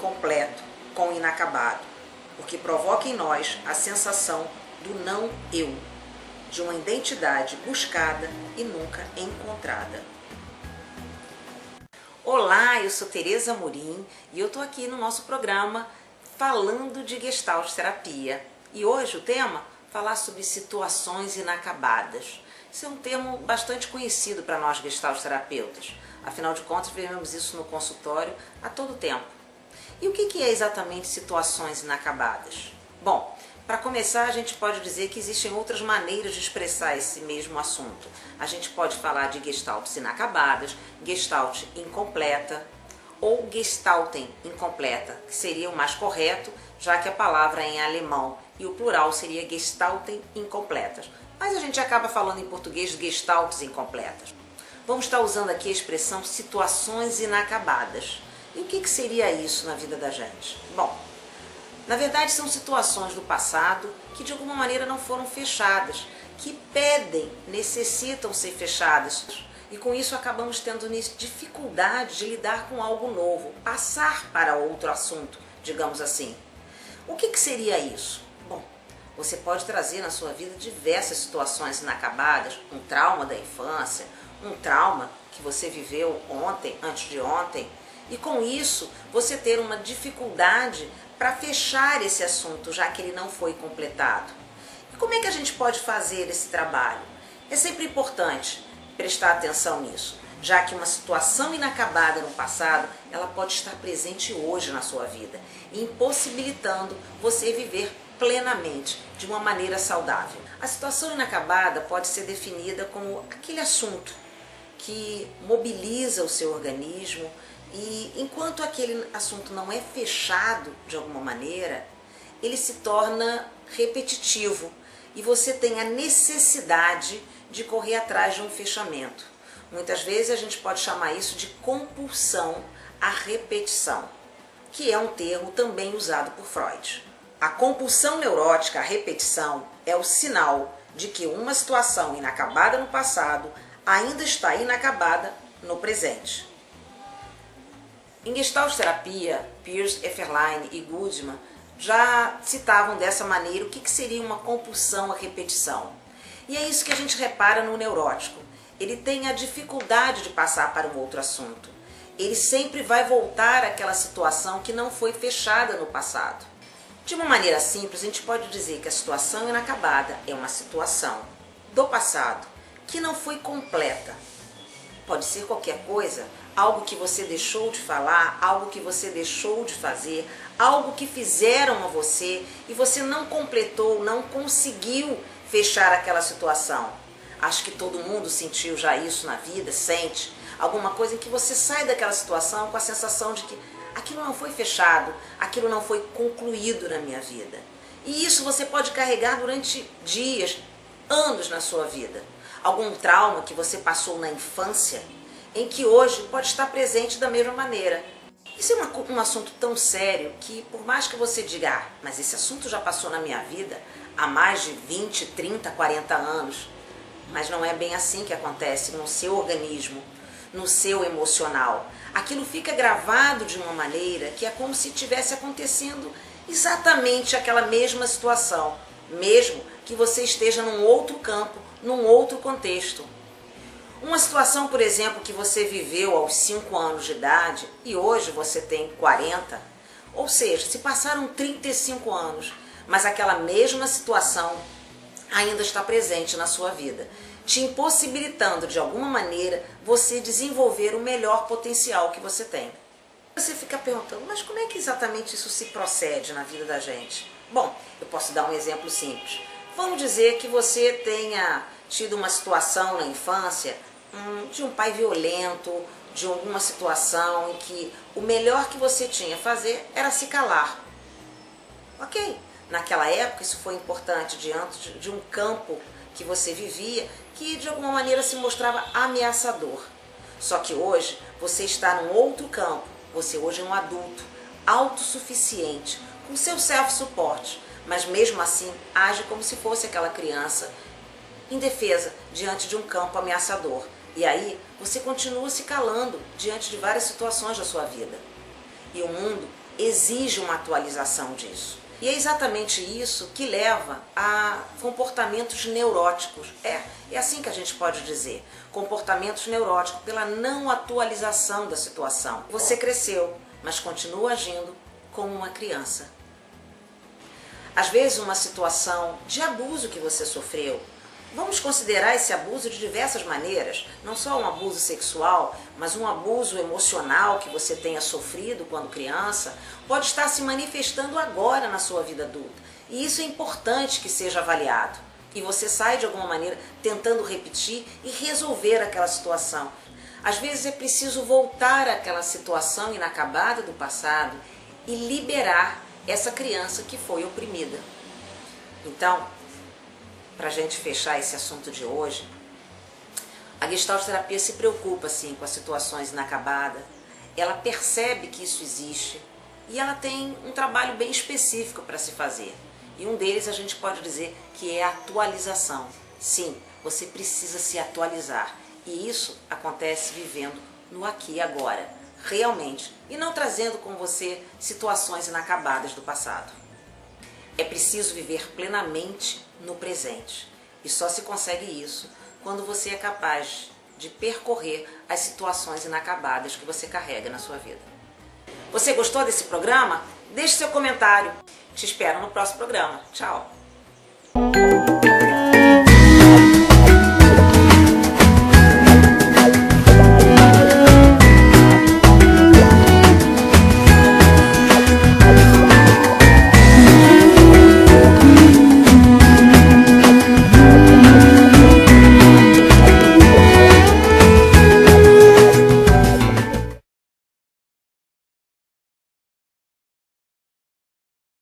incompleto com o inacabado, porque provoca em nós a sensação do não eu, de uma identidade buscada e nunca encontrada. Olá, eu sou Tereza Amorim e eu estou aqui no nosso programa falando de Gestalt terapia. E hoje o tema é falar sobre situações inacabadas. Isso é um termo bastante conhecido para nós Gestalt terapeutas. Afinal de contas, vemos isso no consultório a todo tempo. E o que é exatamente situações inacabadas? Bom, para começar, a gente pode dizer que existem outras maneiras de expressar esse mesmo assunto. A gente pode falar de gestaltes inacabadas, gestalt incompleta ou gestalten incompleta, que seria o mais correto, já que a palavra é em alemão e o plural seria gestalten incompletas. Mas a gente acaba falando em português gestaltes incompletas. Vamos estar usando aqui a expressão situações inacabadas. E o que seria isso na vida da gente? Bom, na verdade são situações do passado que de alguma maneira não foram fechadas, que pedem, necessitam ser fechadas. E com isso acabamos tendo dificuldade de lidar com algo novo, passar para outro assunto, digamos assim. O que seria isso? Bom, você pode trazer na sua vida diversas situações inacabadas, um trauma da infância, um trauma que você viveu ontem, antes de ontem, e com isso você ter uma dificuldade para fechar esse assunto, já que ele não foi completado. E como é que a gente pode fazer esse trabalho? É sempre importante prestar atenção nisso, já que uma situação inacabada no passado, ela pode estar presente hoje na sua vida, impossibilitando você viver plenamente, de uma maneira saudável. A situação inacabada pode ser definida como aquele assunto que mobiliza o seu organismo e enquanto aquele assunto não é fechado de alguma maneira, ele se torna repetitivo e você tem a necessidade de correr atrás de um fechamento. Muitas vezes a gente pode chamar isso de compulsão à repetição, que é um termo também usado por Freud. A compulsão neurótica à repetição é o sinal de que uma situação inacabada no passado ainda está inacabada no presente. Em Gestalt terapia, Peirce, Efferlein e Goodman já citavam dessa maneira o que seria uma compulsão à repetição. E é isso que a gente repara no neurótico. Ele tem a dificuldade de passar para um outro assunto. Ele sempre vai voltar àquela situação que não foi fechada no passado. De uma maneira simples, a gente pode dizer que a situação inacabada é uma situação do passado que não foi completa. Pode ser qualquer coisa, algo que você deixou de falar, algo que você deixou de fazer, algo que fizeram a você e você não completou, não conseguiu fechar aquela situação. Acho que todo mundo sentiu já isso na vida, sente alguma coisa em que você sai daquela situação com a sensação de que aquilo não foi fechado, aquilo não foi concluído na minha vida. E isso você pode carregar durante dias, anos na sua vida. Algum trauma que você passou na infância, em que hoje pode estar presente da mesma maneira. Isso é um assunto tão sério que por mais que você diga, mas esse assunto já passou na minha vida há mais de 20, 30, 40 anos, mas não é bem assim que acontece no seu organismo, no seu emocional. Aquilo fica gravado de uma maneira que é como se estivesse acontecendo exatamente aquela mesma situação, mesmo que você esteja num outro campo, num outro contexto. Uma situação, por exemplo, que você viveu aos 5 anos de idade e hoje você tem 40, ou seja, se passaram 35 anos, mas aquela mesma situação ainda está presente na sua vida, te impossibilitando de alguma maneira você desenvolver o melhor potencial que você tem. Você fica perguntando, mas como é que exatamente isso se procede na vida da gente? Bom, eu posso dar um exemplo simples. Vamos dizer que você tenha tido uma situação na infância de um pai violento, de alguma situação em que o melhor que você tinha a fazer era se calar. Ok, naquela época isso foi importante diante de um campo que você vivia que de alguma maneira se mostrava ameaçador. Só que hoje você está num outro campo, você hoje é um adulto, autossuficiente, com seu self-support, mas mesmo assim age como se fosse aquela criança indefesa diante de um campo ameaçador. E aí você continua se calando diante de várias situações da sua vida. E o mundo exige uma atualização disso. E é exatamente isso que leva a comportamentos neuróticos. É assim que a gente pode dizer. Comportamentos neuróticos pela não atualização da situação. Você cresceu, mas continua agindo como uma criança. Às vezes uma situação de abuso que você sofreu, vamos considerar esse abuso de diversas maneiras, não só um abuso sexual, mas um abuso emocional que você tenha sofrido quando criança, pode estar se manifestando agora na sua vida adulta. E isso é importante que seja avaliado. E você sai de alguma maneira tentando repetir e resolver aquela situação. Às vezes é preciso voltar àquela situação inacabada do passado e liberar essa criança que foi oprimida. Então, para a gente fechar esse assunto de hoje, a Gestalt terapia se preocupa sim com as situações inacabadas, ela percebe que isso existe e ela tem um trabalho bem específico para se fazer. E um deles a gente pode dizer que é a atualização. Sim, você precisa se atualizar e isso acontece vivendo no aqui e agora, realmente, e não trazendo com você situações inacabadas do passado. É preciso viver plenamente no presente. E só se consegue isso quando você é capaz de percorrer as situações inacabadas que você carrega na sua vida. Você gostou desse programa? Deixe seu comentário. Te espero no próximo programa. Tchau!